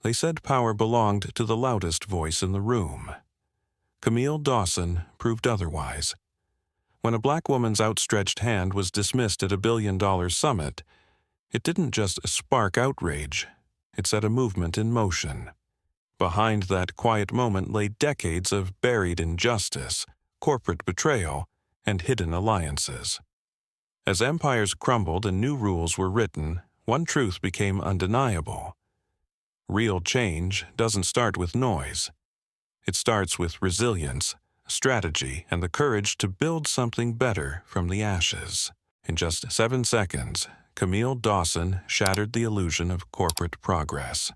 They said power belonged to the loudest voice in the room. Camille Dawson proved otherwise. When a black woman's outstretched hand was dismissed at a billion-dollar summit, it didn't just spark outrage, it set a movement in motion. Behind that quiet moment lay decades of buried injustice, corporate betrayal, and hidden alliances. As empires crumbled and new rules were written, one truth became undeniable. Real change doesn't start with noise. It starts with resilience, strategy, and the courage to build something better from the ashes. In just 7 seconds, Camille Dawson shattered the illusion of corporate progress.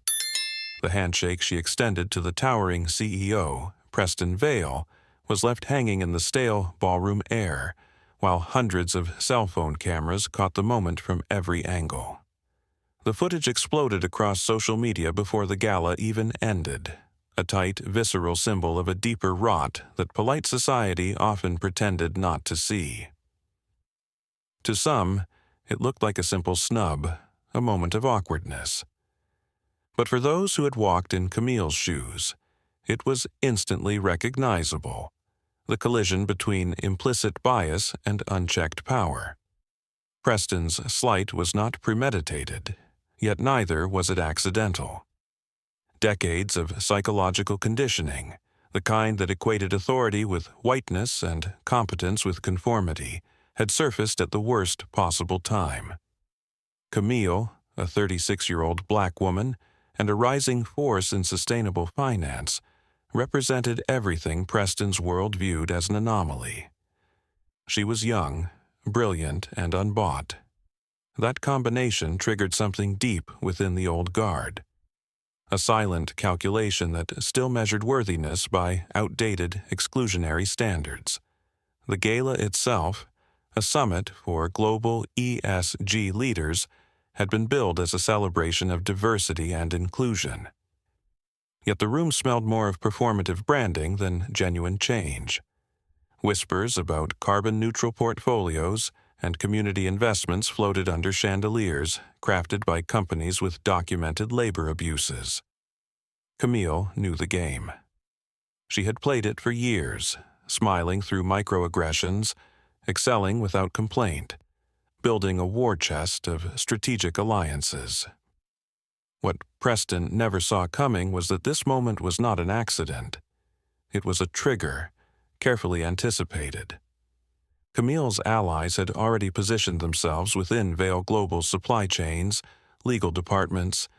The handshake she extended to the towering CEO, Preston Vale, was left hanging in the stale ballroom air, while hundreds of cell phone cameras caught the moment from every angle. The footage exploded across social media before the gala even ended, a tight, visceral symbol of a deeper rot that polite society often pretended not to see. To some, it looked like a simple snub, a moment of awkwardness. But for those who had walked in Camille's shoes, it was instantly recognizable, the collision between implicit bias and unchecked power. Preston's slight was not premeditated, yet neither was it accidental. Decades of psychological conditioning, the kind that equated authority with whiteness and competence with conformity, had surfaced at the worst possible time. Camille, a 36-year-old black woman and a rising force in sustainable finance, represented everything Preston's world viewed as an anomaly. She was young, brilliant, and unbought. That combination triggered something deep within the old guard. A silent calculation that still measured worthiness by outdated, exclusionary standards. The gala itself, a summit for global ESG leaders, had been billed as a celebration of diversity and inclusion. Yet the room smelled more of performative branding than genuine change. Whispers about carbon-neutral portfolios and community investments floated under chandeliers crafted by companies with documented labor abuses. Camille knew the game. She had played it for years, smiling through microaggressions, excelling without complaint, building a war chest of strategic alliances. What Preston never saw coming was that this moment was not an accident. It was a trigger, carefully anticipated. Camille's allies had already positioned themselves within Vale Global's supply chains, legal departments,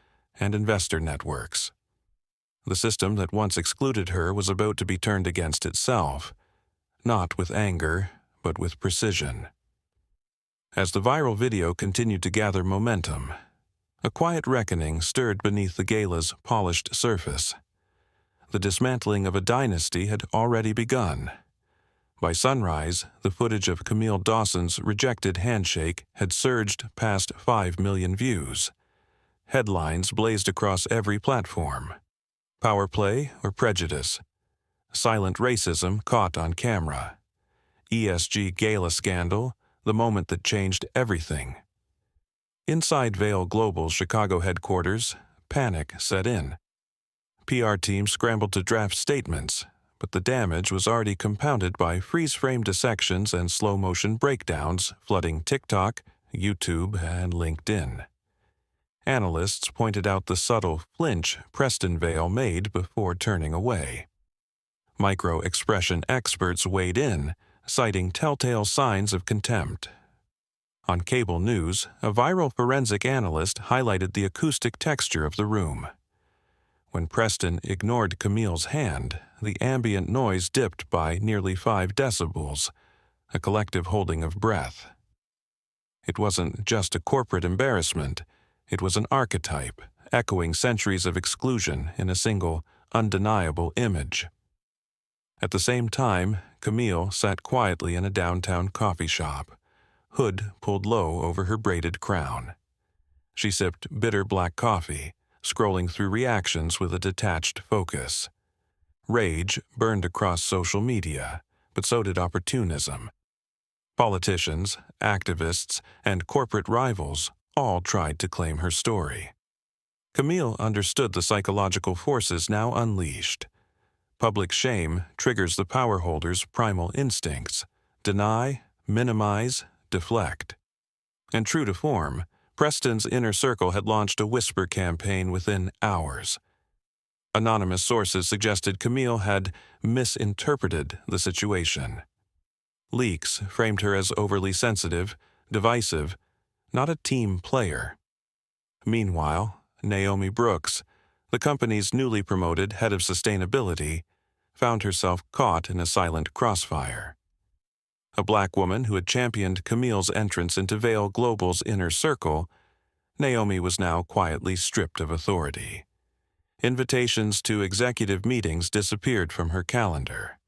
and investor networks. The system that once excluded her was about to be turned against itself, not with anger, but with precision. As the viral video continued to gather momentum, a quiet reckoning stirred beneath the gala's polished surface. The dismantling of a dynasty had already begun. By sunrise, the footage of Camille Dawson's rejected handshake had surged past 5 million views. Headlines blazed across every platform. Power play or prejudice? Silent racism caught on camera. ESG gala scandal, the moment that changed everything. Inside Vale Global's Chicago headquarters, panic set in. PR teams scrambled to draft statements, but the damage was already compounded by freeze-frame dissections and slow-motion breakdowns flooding TikTok, YouTube, and LinkedIn. Analysts pointed out the subtle flinch Preston Vale made before turning away. Micro-expression experts weighed in, citing telltale signs of contempt. On cable news, a viral forensic analyst highlighted the acoustic texture of the room. When Preston ignored Camille's hand, the ambient noise dipped by nearly 5 decibels, a collective holding of breath. It wasn't just a corporate embarrassment, it was an archetype, echoing centuries of exclusion in a single, undeniable image. At the same time, Camille sat quietly in a downtown coffee shop, hood pulled low over her braided crown. She sipped bitter black coffee, scrolling through reactions with a detached focus. Rage burned across social media, but so did opportunism. Politicians, activists, and corporate rivals all tried to claim her story. Camille understood the psychological forces now unleashed. Public shame triggers the power holder's primal instincts: deny, minimize, deflect. And true to form, Preston's inner circle had launched a whisper campaign within hours. Anonymous sources suggested Camille had misinterpreted the situation. Leaks framed her as overly sensitive, divisive, not a team player. Meanwhile, Naomi Brooks, the company's newly promoted head of sustainability, found herself caught in a silent crossfire. A black woman who had championed Camille's entrance into Vail Global's inner circle, Naomi was now quietly stripped of authority. Invitations to executive meetings disappeared from her calendar.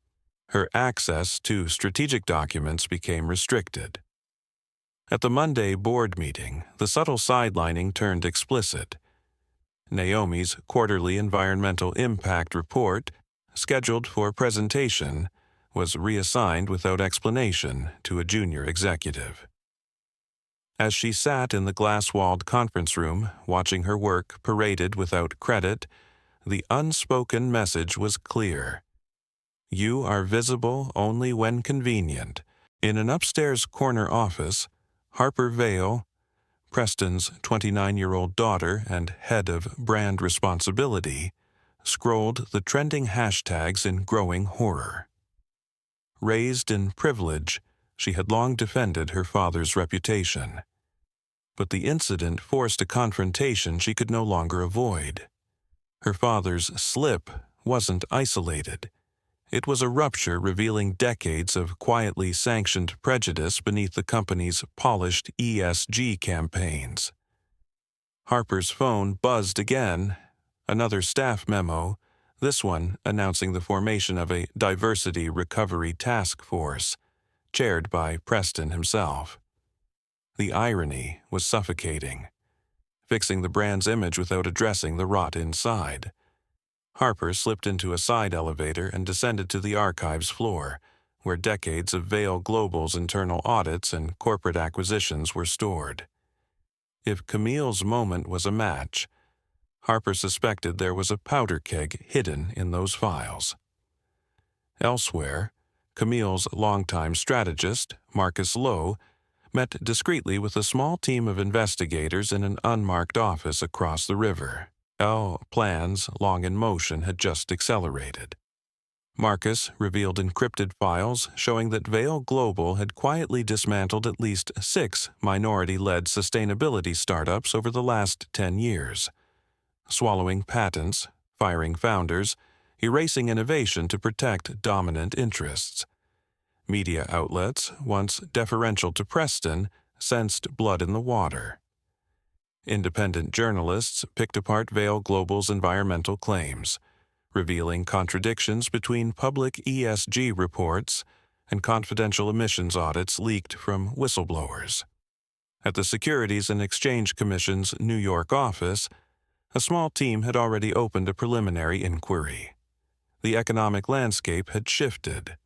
Her access to strategic documents became restricted. At the Monday board meeting, the subtle sidelining turned explicit. Naomi's quarterly environmental impact report, scheduled for presentation, was reassigned without explanation to a junior executive. As she sat in the glass-walled conference room, watching her work paraded without credit, the unspoken message was clear. You are visible only when convenient. In an upstairs corner office, Harper Vail, Preston's 29-year-old daughter and head of brand responsibility, scrolled the trending hashtags in growing horror. Raised in privilege, she had long defended her father's reputation. But the incident forced a confrontation she could no longer avoid. Her father's slip wasn't isolated. It was a rupture revealing decades of quietly sanctioned prejudice beneath the company's polished ESG campaigns. Harper's phone buzzed again, another staff memo, this one announcing the formation of a diversity recovery task force, chaired by Preston himself. The irony was suffocating, fixing the brand's image without addressing the rot inside. Harper slipped into a side elevator and descended to the archives floor, where decades of Vail Global's internal audits and corporate acquisitions were stored. If Camille's moment was a match, Harper suspected there was a powder keg hidden in those files. Elsewhere, Camille's longtime strategist, Marcus Lowe, met discreetly with a small team of investigators in an unmarked office across the river. Plans long in motion had just accelerated. Marcus revealed encrypted files showing that Vail Global had quietly dismantled at least 6 minority-led sustainability startups over the last 10 years, swallowing patents, firing founders, erasing innovation to protect dominant interests. Media outlets, once deferential to Preston, sensed blood in the water. Independent journalists picked apart Vail Global's environmental claims, revealing contradictions between public ESG reports and confidential emissions audits leaked from whistleblowers. At the Securities and Exchange Commission's New York office, a small team had already opened a preliminary inquiry. The economic landscape had shifted.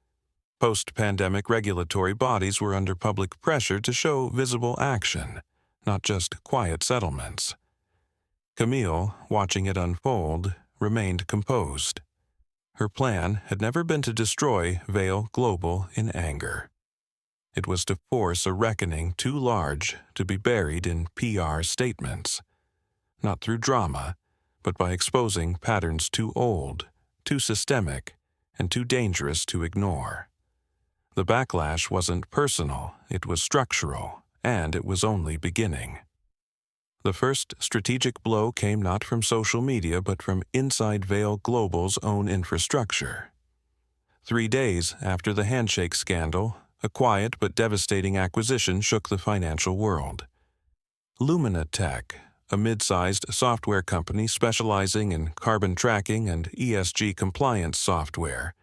Post-pandemic regulatory bodies were under public pressure to show visible action, not just quiet settlements. Camille, watching it unfold, remained composed. Her plan had never been to destroy Vail Global in anger. It was to force a reckoning too large to be buried in PR statements, not through drama, but by exposing patterns too old, too systemic, and too dangerous to ignore. The backlash wasn't personal, it was structural, and it was only beginning. The first strategic blow came not from social media but from inside Vail Global's own infrastructure. 3 days after the Handshake scandal, a quiet but devastating acquisition shook the financial world. Lumina Tech, a mid-sized software company specializing in carbon tracking and ESG compliance software,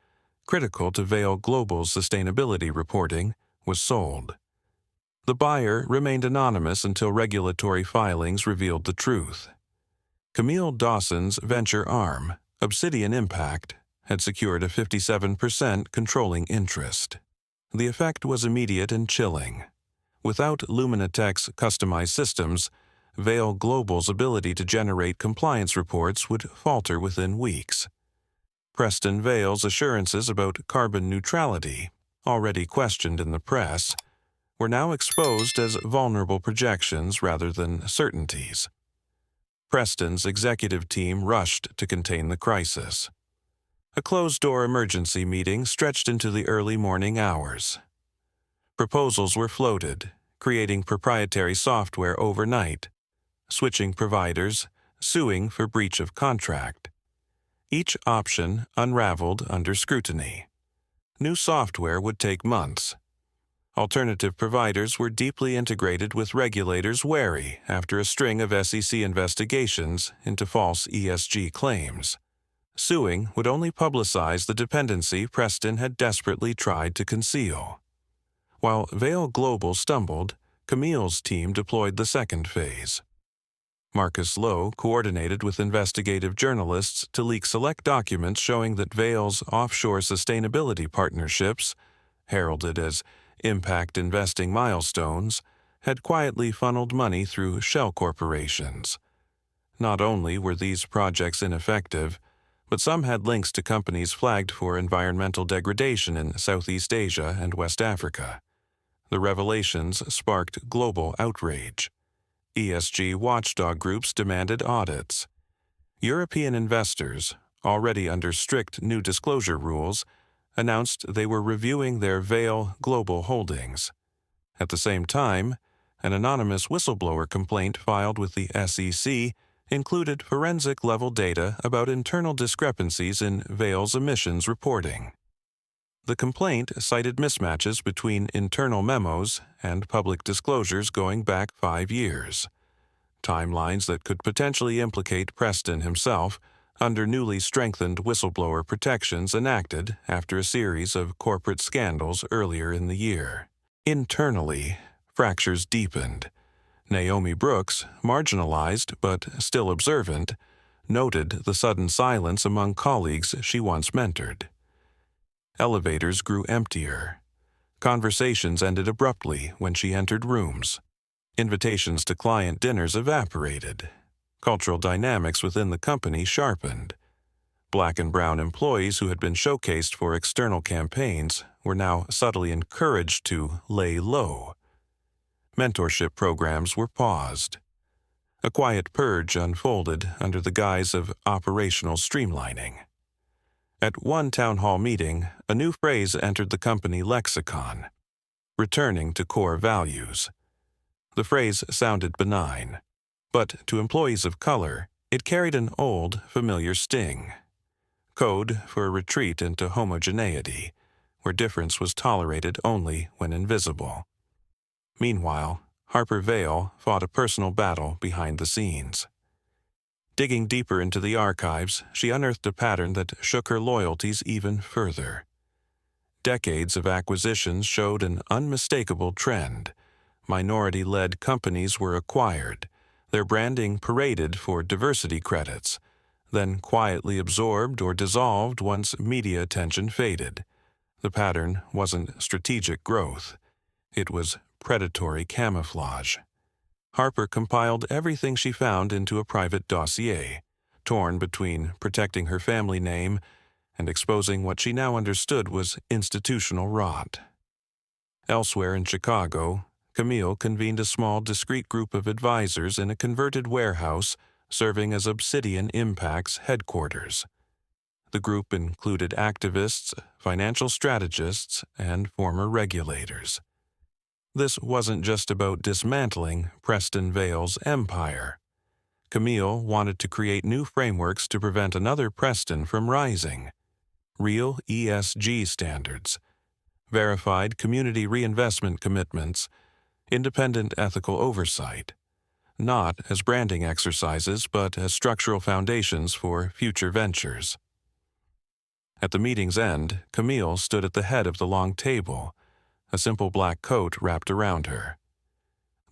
critical to Vail Global's sustainability reporting, was sold. The buyer remained anonymous until regulatory filings revealed the truth. Camille Dawson's venture arm, Obsidian Impact, had secured a 57% controlling interest. The effect was immediate and chilling. Without Luminatech's customized systems, Vail Global's ability to generate compliance reports would falter within weeks. Preston Vail's assurances about carbon neutrality, already questioned in the press, were now exposed as vulnerable projections rather than certainties. Preston's executive team rushed to contain the crisis. A closed-door emergency meeting stretched into the early morning hours. Proposals were floated, creating proprietary software overnight, switching providers, suing for breach of contract. Each option unraveled under scrutiny. New software would take months. Alternative providers were deeply integrated with regulators wary after a string of SEC investigations into false ESG claims. Suing would only publicize the dependency Preston had desperately tried to conceal. While Vail Global stumbled, Camille's team deployed the second phase. Marcus Lowe coordinated with investigative journalists to leak select documents showing that Vail's offshore sustainability partnerships, heralded as impact investing milestones, had quietly funneled money through shell corporations. Not only were these projects ineffective, but some had links to companies flagged for environmental degradation in Southeast Asia and West Africa. The revelations sparked global outrage. ESG watchdog groups demanded audits. European investors, already under strict new disclosure rules, announced they were reviewing their Vail Global holdings. At the same time, an anonymous whistleblower complaint filed with the SEC included forensic-level data about internal discrepancies in Vail's emissions reporting. The complaint cited mismatches between internal memos and public disclosures going back 5 years, timelines that could potentially implicate Preston himself under newly strengthened whistleblower protections enacted after a series of corporate scandals earlier in the year. Internally, fractures deepened. Naomi Brooks, marginalized but still observant, noted the sudden silence among colleagues she once mentored. Elevators grew emptier. Conversations ended abruptly when she entered rooms. Invitations to client dinners evaporated. Cultural dynamics within the company sharpened. Black and brown employees who had been showcased for external campaigns were now subtly encouraged to lay low. Mentorship programs were paused. A quiet purge unfolded under the guise of operational streamlining. At one town hall meeting, a new phrase entered the company lexicon: returning to core values. The phrase sounded benign, but to employees of color, it carried an old, familiar sting. Code for a retreat into homogeneity, where difference was tolerated only when invisible. Meanwhile, Harper Vail fought a personal battle behind the scenes. Digging deeper into the archives, she unearthed a pattern that shook her loyalties even further. Decades of acquisitions showed an unmistakable trend. Minority-led companies were acquired, their branding paraded for diversity credits, then quietly absorbed or dissolved once media attention faded. The pattern wasn't strategic growth. It was predatory camouflage. Harper compiled everything she found into a private dossier, torn between protecting her family name and exposing what she now understood was institutional rot. Elsewhere in Chicago, Camille convened a small, discreet group of advisors in a converted warehouse serving as Obsidian Impact's headquarters. The group included activists, financial strategists, and former regulators. This wasn't just about dismantling Preston Vail's empire. Camille wanted to create new frameworks to prevent another Preston from rising. Real ESG standards, verified community reinvestment commitments, independent ethical oversight, not as branding exercises but as structural foundations for future ventures. At the meeting's end, Camille stood at the head of the long table, a simple black coat wrapped around her.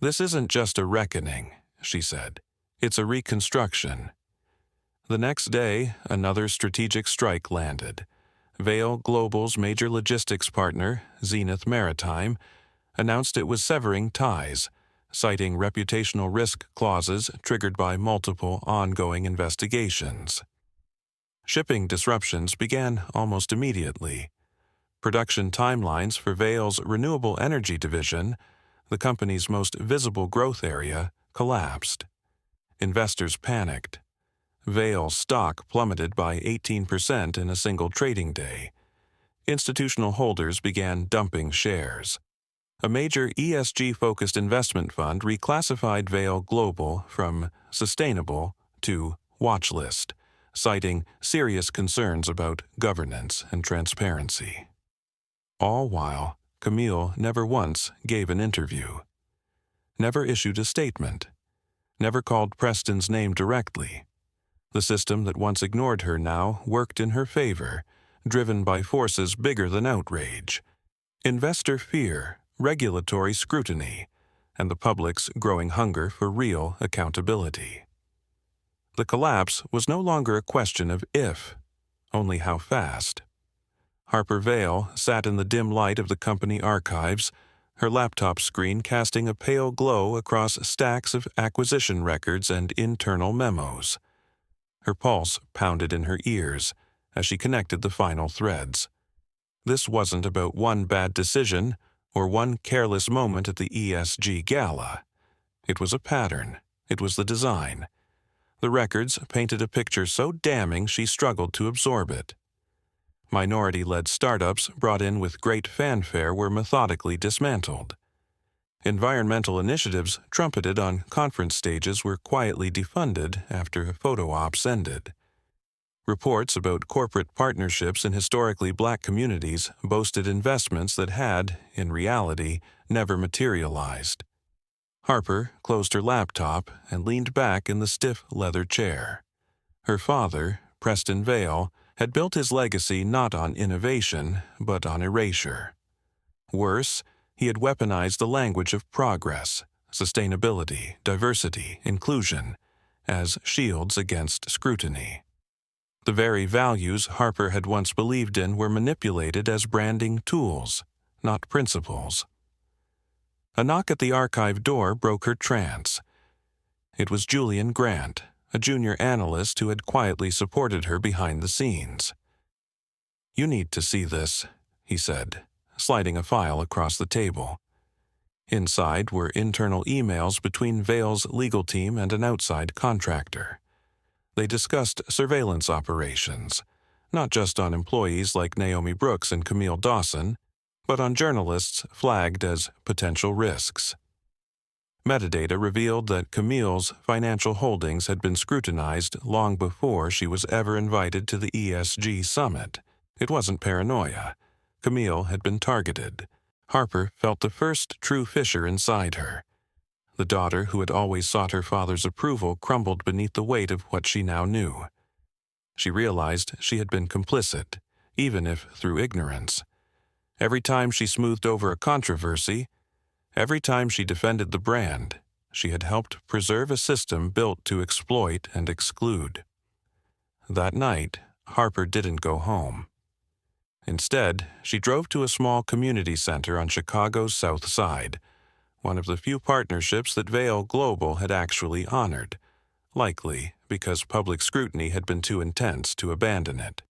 "This isn't just a reckoning," she said. "It's a reconstruction." The next day, another strategic strike landed. Vail Global's major logistics partner, Zenith Maritime, announced it was severing ties, citing reputational risk clauses triggered by multiple ongoing investigations. Shipping disruptions began almost immediately. Production timelines for Vale's renewable energy division, the company's most visible growth area, collapsed. Investors panicked. Vale's stock plummeted by 18% in a single trading day. Institutional holders began dumping shares. A major ESG-focused investment fund reclassified Vale Global from sustainable to watch list, citing serious concerns about governance and transparency. All while, Camille never once gave an interview, never issued a statement, never called Preston's name directly. The system that once ignored her now worked in her favor, driven by forces bigger than outrage: investor fear, regulatory scrutiny, and the public's growing hunger for real accountability. The collapse was no longer a question of if, only how fast. Harper Vale sat in the dim light of the company archives, her laptop screen casting a pale glow across stacks of acquisition records and internal memos. Her pulse pounded in her ears as she connected the final threads. This wasn't about one bad decision or one careless moment at the ESG gala. It was a pattern. It was the design. The records painted a picture so damning she struggled to absorb it. Minority-led startups brought in with great fanfare were methodically dismantled. Environmental initiatives trumpeted on conference stages were quietly defunded after photo ops ended. Reports about corporate partnerships in historically black communities boasted investments that had, in reality, never materialized. Harper closed her laptop and leaned back in the stiff leather chair. Her father, Preston Vale, had built his legacy not on innovation, but on erasure. Worse, he had weaponized the language of progress, sustainability, diversity, inclusion, as shields against scrutiny. The very values Harper had once believed in were manipulated as branding tools, not principles. A knock at the archive door broke her trance. It was Julian Grant, a junior analyst who had quietly supported her behind the scenes. "You need to see this," he said, sliding a file across the table. Inside were internal emails between Vale's legal team and an outside contractor. They discussed surveillance operations, not just on employees like Naomi Brooks and Camille Dawson, but on journalists flagged as potential risks. Metadata revealed that Camille's financial holdings had been scrutinized long before she was ever invited to the ESG summit. It wasn't paranoia. Camille had been targeted. Harper felt the first true fissure inside her. The daughter who had always sought her father's approval crumbled beneath the weight of what she now knew. She realized she had been complicit, even if through ignorance. Every time she smoothed over a controversy, every time she defended the brand, she had helped preserve a system built to exploit and exclude. That night, Harper didn't go home. Instead, she drove to a small community center on Chicago's South Side, one of the few partnerships that Vale Global had actually honored, likely because public scrutiny had been too intense to abandon it.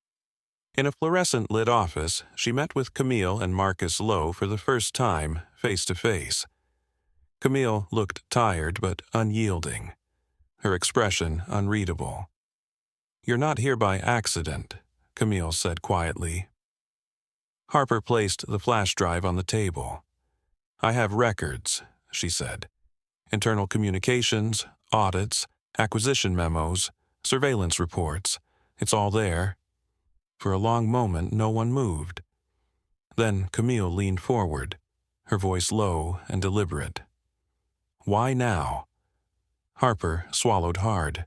In a fluorescent-lit office, she met with Camille and Marcus Lowe for the first time, face-to-face. Camille looked tired but unyielding, her expression unreadable. "You're not here by accident," Camille said quietly. Harper placed the flash drive on the table. "I have records," she said. "Internal communications, audits, acquisition memos, surveillance reports. It's all there." For a long moment, no one moved. Then Camille leaned forward, her voice low and deliberate. "Why now?" Harper swallowed hard.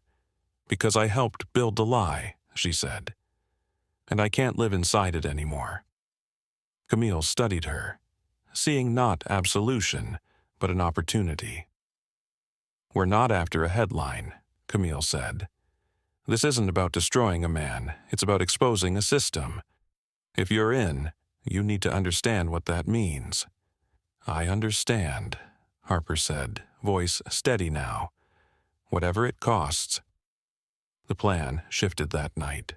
"Because I helped build the lie," she said. "And I can't live inside it anymore." Camille studied her, seeing not absolution, but an opportunity. "We're not after a headline," Camille said. "This isn't about destroying a man, it's about exposing a system. If you're in, you need to understand what that means." "I understand," Harper said, voice steady now. Whatever it costs. The plan shifted that night.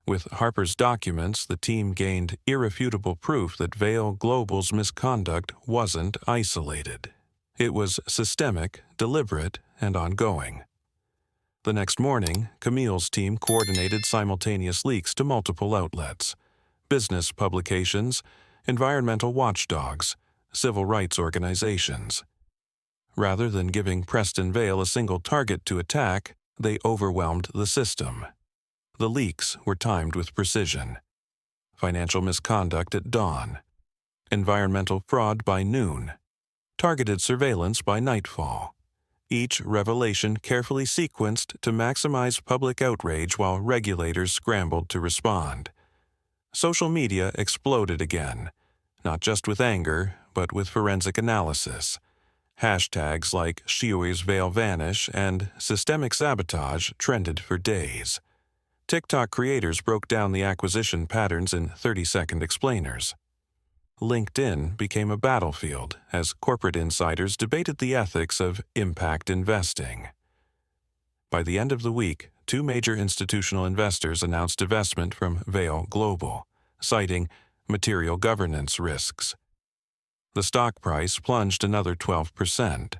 With Harper's documents, the team gained irrefutable proof that Vail Global's misconduct wasn't isolated. It was systemic, deliberate, and ongoing. The next morning, Camille's team coordinated simultaneous leaks to multiple outlets: business publications, environmental watchdogs, civil rights organizations. Rather than giving Preston Vail a single target to attack, they overwhelmed the system. The leaks were timed with precision. Financial misconduct at dawn. Environmental fraud by noon. Targeted surveillance by nightfall. Each revelation carefully sequenced to maximize public outrage while regulators scrambled to respond. Social media exploded again, not just with anger, but with forensic analysis. Hashtags like Shiui's Vail Vanish and systemic sabotage trended for days. TikTok creators broke down the acquisition patterns in 30-second explainers. LinkedIn became a battlefield as corporate insiders debated the ethics of impact investing. By the end of the week, 2 major institutional investors announced divestment from Vail Global, citing material governance risks. The stock price plunged another 12%.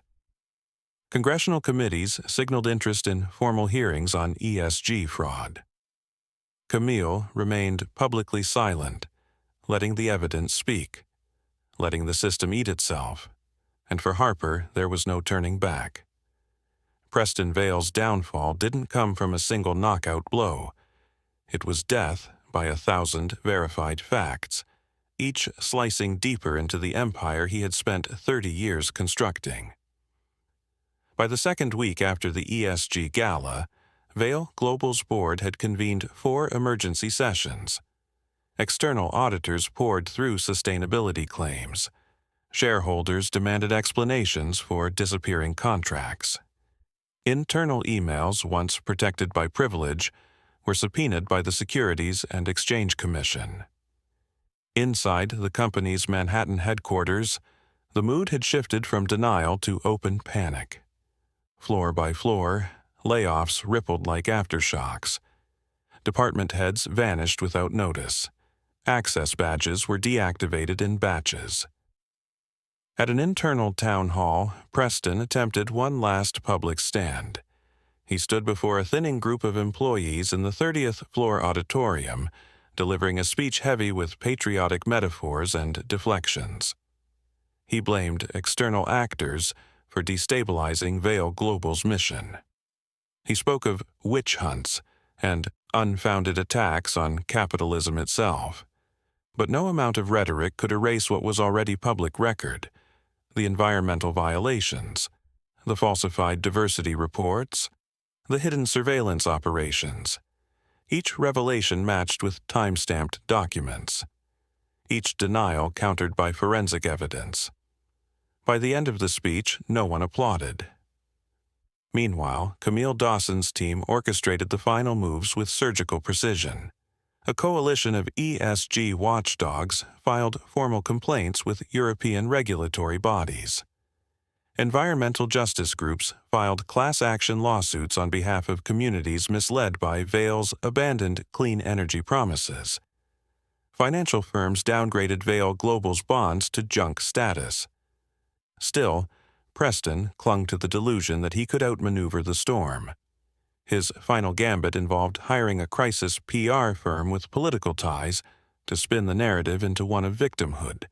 Congressional committees signaled interest in formal hearings on ESG fraud. Camille remained publicly silent, letting the evidence speak, letting the system eat itself, and for Harper there was no turning back. Preston Vail's downfall didn't come from a single knockout blow. It was death by 1,000 verified facts, each slicing deeper into the empire he had spent 30 years constructing. By the second week after the ESG gala, Vail Global's board had convened 4 emergency sessions. External auditors poured through sustainability claims. Shareholders demanded explanations for disappearing contracts. Internal emails, once protected by privilege, were subpoenaed by the Securities and Exchange Commission. Inside the company's Manhattan headquarters, the mood had shifted from denial to open panic. Floor by floor, layoffs rippled like aftershocks. Department heads vanished without notice. Access badges were deactivated in batches. At an internal town hall, Preston attempted one last public stand. He stood before a thinning group of employees in the 30th floor auditorium, delivering a speech heavy with patriotic metaphors and deflections. He blamed external actors for destabilizing Vail Global's mission. He spoke of witch hunts and unfounded attacks on capitalism itself. But no amount of rhetoric could erase what was already public record: the environmental violations, the falsified diversity reports, the hidden surveillance operations. Each revelation matched with time-stamped documents. Each denial countered by forensic evidence. By the end of the speech, no one applauded. Meanwhile, Camille Dawson's team orchestrated the final moves with surgical precision. A coalition of ESG watchdogs filed formal complaints with European regulatory bodies. Environmental justice groups filed class action lawsuits on behalf of communities misled by Vail's abandoned clean energy promises. Financial firms downgraded Vail Global's bonds to junk status. Still, Preston clung to the delusion that he could outmaneuver the storm. His final gambit involved hiring a crisis PR firm with political ties to spin the narrative into one of victimhood,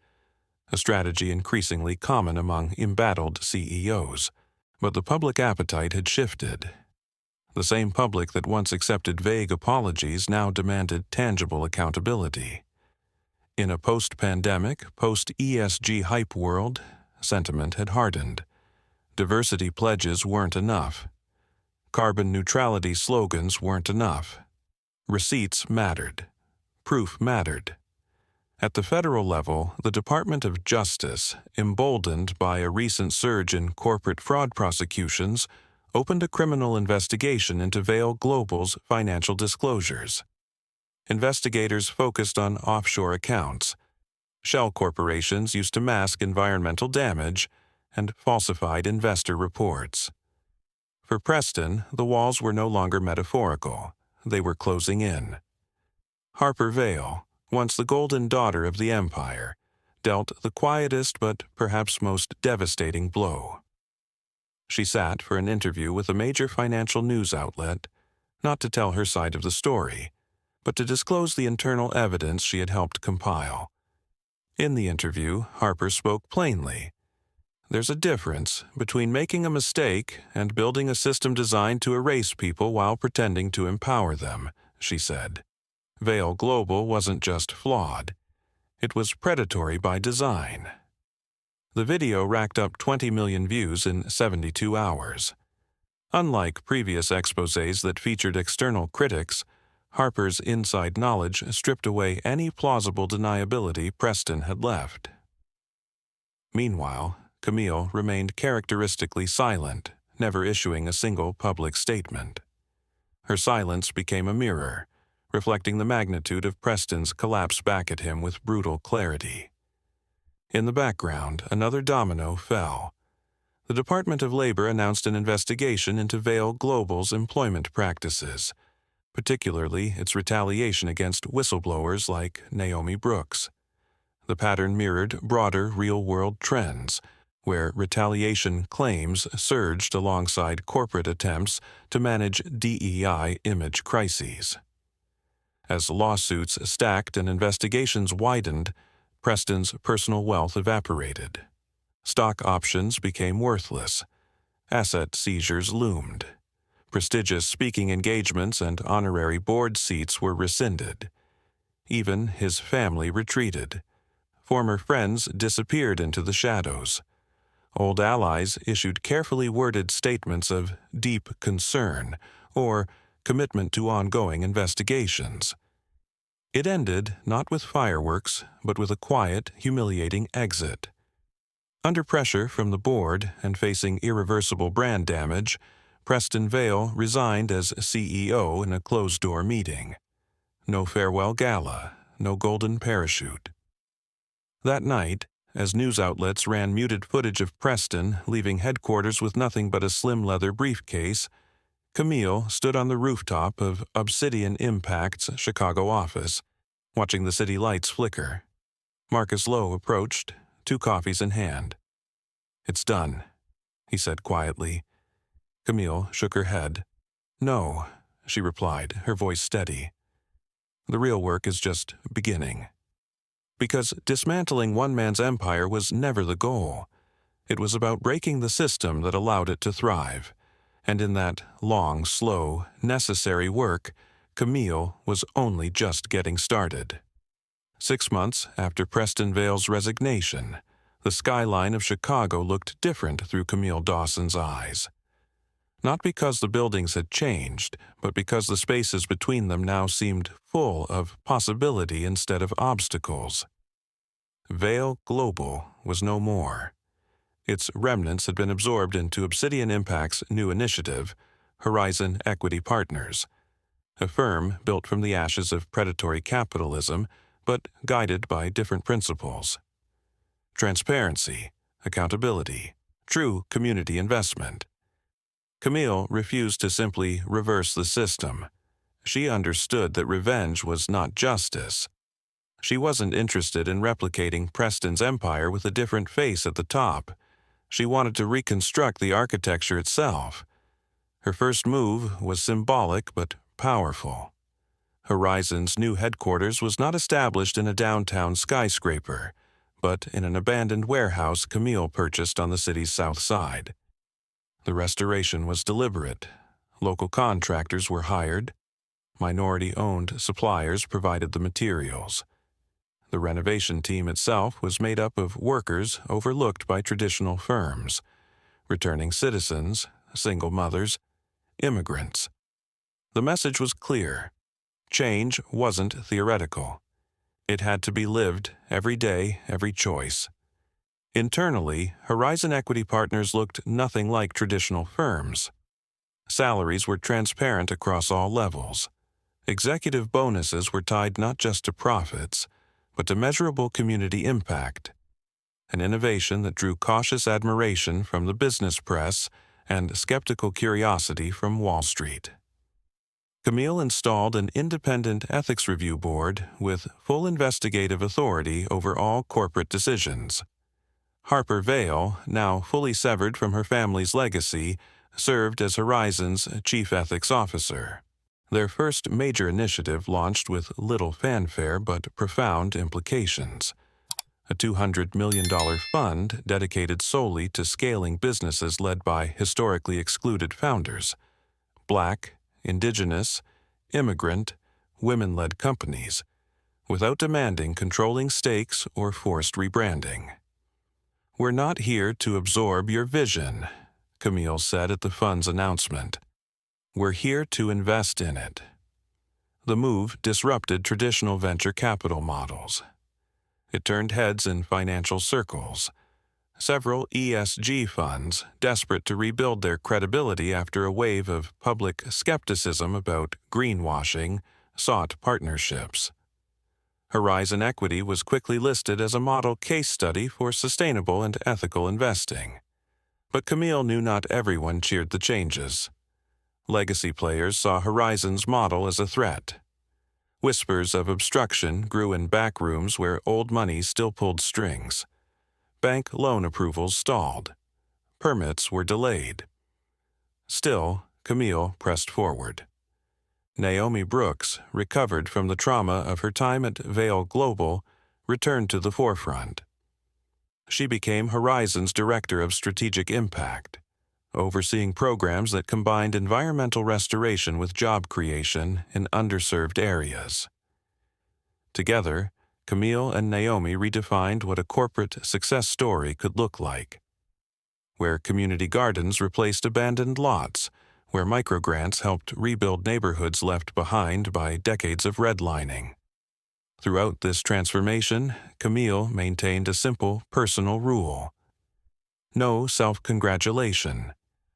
a strategy increasingly common among embattled CEOs. But the public appetite had shifted. The same public that once accepted vague apologies now demanded tangible accountability. In a post-pandemic, post-ESG hype world, sentiment had hardened. Diversity pledges weren't enough. Carbon neutrality slogans weren't enough. Receipts mattered. Proof mattered. At the federal level, the Department of Justice, emboldened by a recent surge in corporate fraud prosecutions, opened a criminal investigation into Vail Global's financial disclosures. Investigators focused on offshore accounts, shell corporations used to mask environmental damage, and falsified investor reports. For Preston, the walls were no longer metaphorical. They were closing in. Harper Vale, once the golden daughter of the empire, dealt the quietest but perhaps most devastating blow. She sat for an interview with a major financial news outlet, not to tell her side of the story, but to disclose the internal evidence she had helped compile. In the interview, Harper spoke plainly. There's a difference between making a mistake and building a system designed to erase people while pretending to empower them, she said. Vale Global wasn't just flawed. It was predatory by design. The video racked up 20 million views in 72 hours. Unlike previous exposés that featured external critics, Harper's inside knowledge stripped away any plausible deniability Preston had left. Meanwhile, Camille remained characteristically silent, never issuing a single public statement. Her silence became a mirror, reflecting the magnitude of Preston's collapse back at him with brutal clarity. In the background, another domino fell. The Department of Labor announced an investigation into Vale Global's employment practices, particularly its retaliation against whistleblowers like Naomi Brooks. The pattern mirrored broader real-world trends, where retaliation claims surged alongside corporate attempts to manage DEI image crises. As lawsuits stacked and investigations widened, Preston's personal wealth evaporated. Stock options became worthless. Asset seizures loomed. Prestigious speaking engagements and honorary board seats were rescinded. Even his family retreated. Former friends disappeared into the shadows. Old allies issued carefully worded statements of deep concern or commitment to ongoing investigations. It ended not with fireworks, but with a quiet, humiliating exit. Under pressure from the board and facing irreversible brand damage, Preston Vale resigned as CEO in a closed-door meeting. No farewell gala, no golden parachute. That night, as news outlets ran muted footage of Preston leaving headquarters with nothing but a slim leather briefcase, Camille stood on the rooftop of Obsidian Impact's Chicago office, watching the city lights flicker. Marcus Lowe approached, 2 coffees in hand. "It's done," he said quietly. Camille shook her head. "No," she replied, her voice steady. "The real work is just beginning." Because dismantling one man's empire was never the goal. It was about breaking the system that allowed it to thrive. And in that long, slow, necessary work, Camille was only just getting started. 6 months after Preston Vale's resignation, the skyline of Chicago looked different through Camille Dawson's eyes. Not because the buildings had changed, but because the spaces between them now seemed full of possibility instead of obstacles. Vale Global was no more. Its remnants had been absorbed into Obsidian Impact's new initiative, Horizon Equity Partners, a firm built from the ashes of predatory capitalism, but guided by different principles. Transparency, accountability, true community investment. Camille refused to simply reverse the system. She understood that revenge was not justice. She wasn't interested in replicating Preston's empire with a different face at the top. She wanted to reconstruct the architecture itself. Her first move was symbolic but powerful. Horizon's new headquarters was not established in a downtown skyscraper, but in an abandoned warehouse Camille purchased on the city's south side. The restoration was deliberate. Local contractors were hired. Minority-owned suppliers provided the materials. The renovation team itself was made up of workers overlooked by traditional firms, returning citizens, single mothers, immigrants. The message was clear. Change wasn't theoretical. It had to be lived every day, every choice. Internally, Horizon Equity Partners looked nothing like traditional firms. Salaries were transparent across all levels. Executive bonuses were tied not just to profits, but to measurable community impact. an innovation that drew cautious admiration from the business press and skeptical curiosity from Wall Street. Camille installed an independent ethics review board with full investigative authority over all corporate decisions. Harper Vale, now fully severed from her family's legacy, served as Horizon's chief ethics officer. Their first major initiative launched with little fanfare but profound implications. A $200 million fund dedicated solely to scaling businesses led by historically excluded founders. Black, Indigenous, immigrant, women-led companies, without demanding controlling stakes or forced rebranding. "We're not here to absorb your vision," Camille said at the fund's announcement. "We're here to invest in it." The move disrupted traditional venture capital models. It turned heads in financial circles. Several ESG funds, desperate to rebuild their credibility after a wave of public skepticism about greenwashing, sought partnerships. Horizon Equity was quickly listed as a model case study for sustainable and ethical investing. But Camille knew not everyone cheered the changes. Legacy players saw Horizon's model as a threat. Whispers of obstruction grew in back rooms where old money still pulled strings. Bank loan approvals stalled. Permits were delayed. Still, Camille pressed forward. Naomi Brooks, recovered from the trauma of her time at Vale Global, returned to the forefront. She became Horizon's Director of Strategic Impact, overseeing programs that combined environmental restoration with job creation in underserved areas. Together, Camille and Naomi redefined what a corporate success story could look like. Where community gardens replaced abandoned lots, where microgrants helped rebuild neighborhoods left behind by decades of redlining. Throughout this transformation, Camille maintained a simple personal rule. No self-congratulation,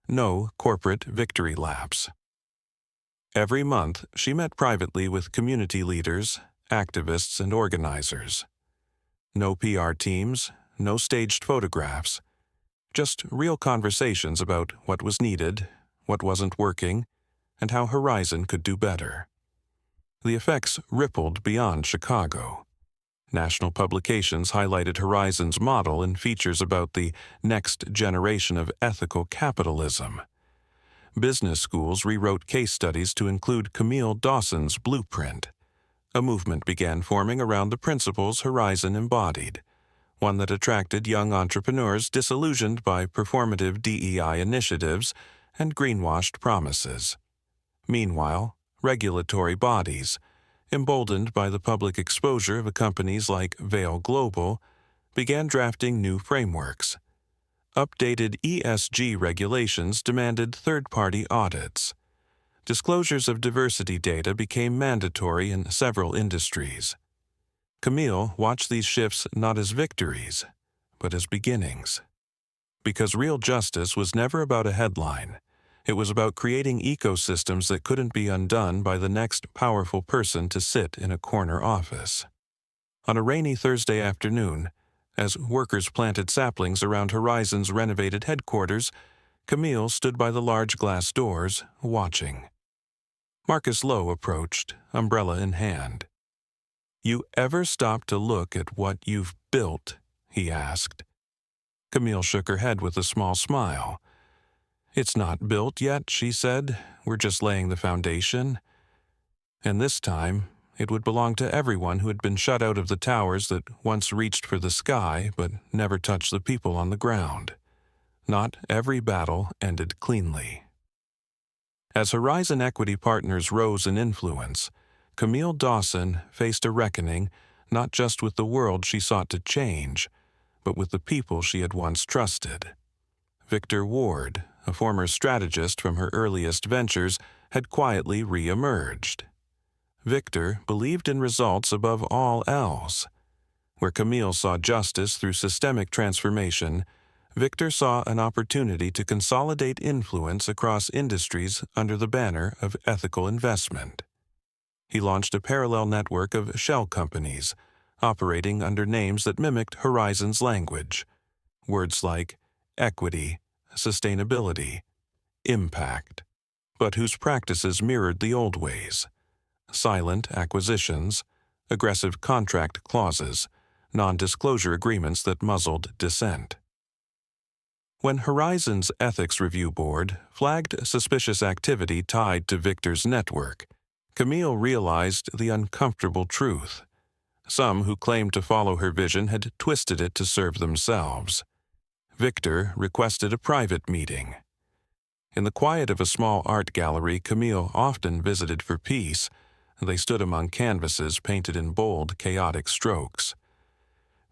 no corporate victory laps. Every month, she met privately with community leaders, activists, and organizers. No PR teams, no staged photographs, just real conversations about what was needed, what wasn't working, and how Horizon could do better. The effects rippled beyond Chicago. National publications highlighted Horizon's model in features about the next generation of ethical capitalism. Business schools rewrote case studies to include Camille Dawson's blueprint. A movement began forming around the principles Horizon embodied, one that attracted young entrepreneurs disillusioned by performative DEI initiatives and greenwashed promises. Meanwhile, regulatory bodies, emboldened by the public exposure of companies like Vale Global, began drafting new frameworks. Updated ESG regulations demanded third-party audits. Disclosures of diversity data became mandatory in several industries. Camille watched these shifts not as victories, but as beginnings. Because real justice was never about a headline. It was about creating ecosystems that couldn't be undone by the next powerful person to sit in a corner office. On a rainy Thursday afternoon, as workers planted saplings around Horizon's renovated headquarters, Camille stood by the large glass doors, watching. Marcus Lowe approached, umbrella in hand. "You ever stop to look at what you've built?" he asked. Camille shook her head with a small smile. "It's not built yet," she said. "We're just laying the foundation." And this time, it would belong to everyone who had been shut out of the towers that once reached for the sky but never touched the people on the ground. Not every battle ended cleanly. As Horizon Equity Partners rose in influence, Camille Dawson faced a reckoning not just with the world she sought to change, but with the people she had once trusted. Victor Ward, a former strategist from her earliest ventures, had quietly re-emerged. Victor believed in results above all else. Where Camille saw justice through systemic transformation, Victor saw an opportunity to consolidate influence across industries under the banner of ethical investment. He launched a parallel network of shell companies, operating under names that mimicked Horizon's language. Words like equity, sustainability, impact, but whose practices mirrored the old ways. Silent acquisitions, aggressive contract clauses, non-disclosure agreements that muzzled dissent. When Horizon's Ethics Review Board flagged suspicious activity tied to Victor's network, Camille realized the uncomfortable truth. Some who claimed to follow her vision had twisted it to serve themselves. Victor requested a private meeting. In the quiet of a small art gallery Camille often visited for peace, they stood among canvases painted in bold, chaotic strokes.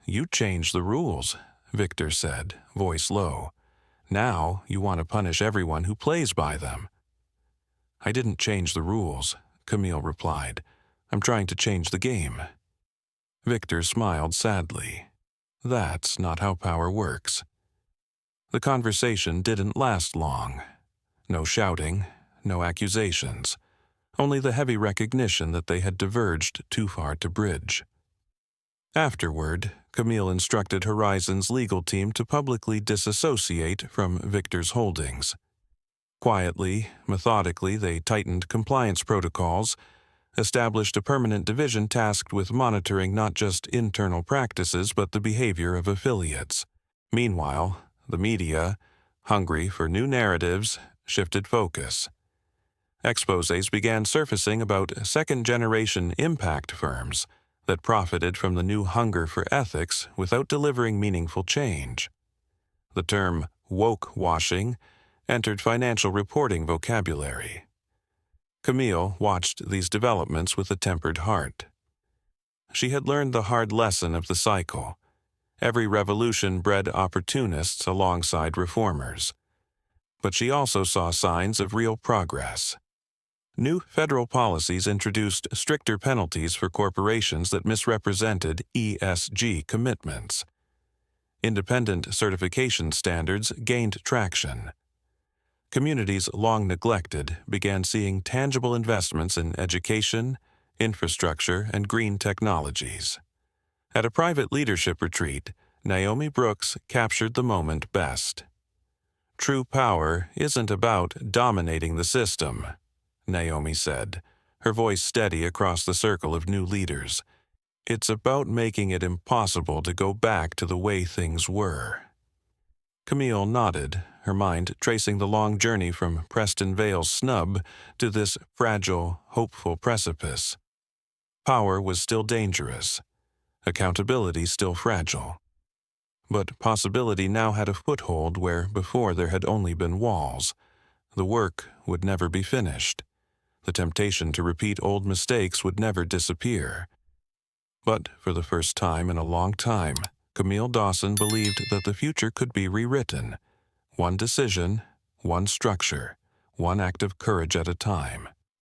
"You changed the rules," Victor said, voice low. "Now you want to punish everyone who plays by them." "I didn't change the rules," Camille replied. "I'm trying to change the game." Victor smiled sadly. "That's not how power works." The conversation didn't last long. No shouting, no accusations, only the heavy recognition that they had diverged too far to bridge. Afterward, Camille instructed Horizon's legal team to publicly disassociate from Victor's holdings. Quietly, methodically, they tightened compliance protocols, established a permanent division tasked with monitoring not just internal practices but the behavior of affiliates. Meanwhile, the media, hungry for new narratives, shifted focus. Exposés began surfacing about second-generation impact firms that profited from the new hunger for ethics without delivering meaningful change. The term woke washing entered financial reporting vocabulary. Camille watched these developments with a tempered heart. She had learned the hard lesson of the cycle. Every revolution bred opportunists alongside reformers. But she also saw signs of real progress. New federal policies introduced stricter penalties for corporations that misrepresented ESG commitments. Independent certification standards gained traction. Communities long neglected began seeing tangible investments in education, infrastructure, and green technologies. At a private leadership retreat, Naomi Brooks captured the moment best. "True power isn't about dominating the system," Naomi said, her voice steady across the circle of new leaders. "It's about making it impossible to go back to the way things were." Camille nodded, her mind tracing the long journey from Preston Vale's snub to this fragile, hopeful precipice. Power was still dangerous. Accountability still fragile. But possibility now had a foothold where before there had only been walls. The work would never be finished. The temptation to repeat old mistakes would never disappear. But for the first time in a long time, Camille Dawson believed that the future could be rewritten. One decision, one structure, one act of courage at a time.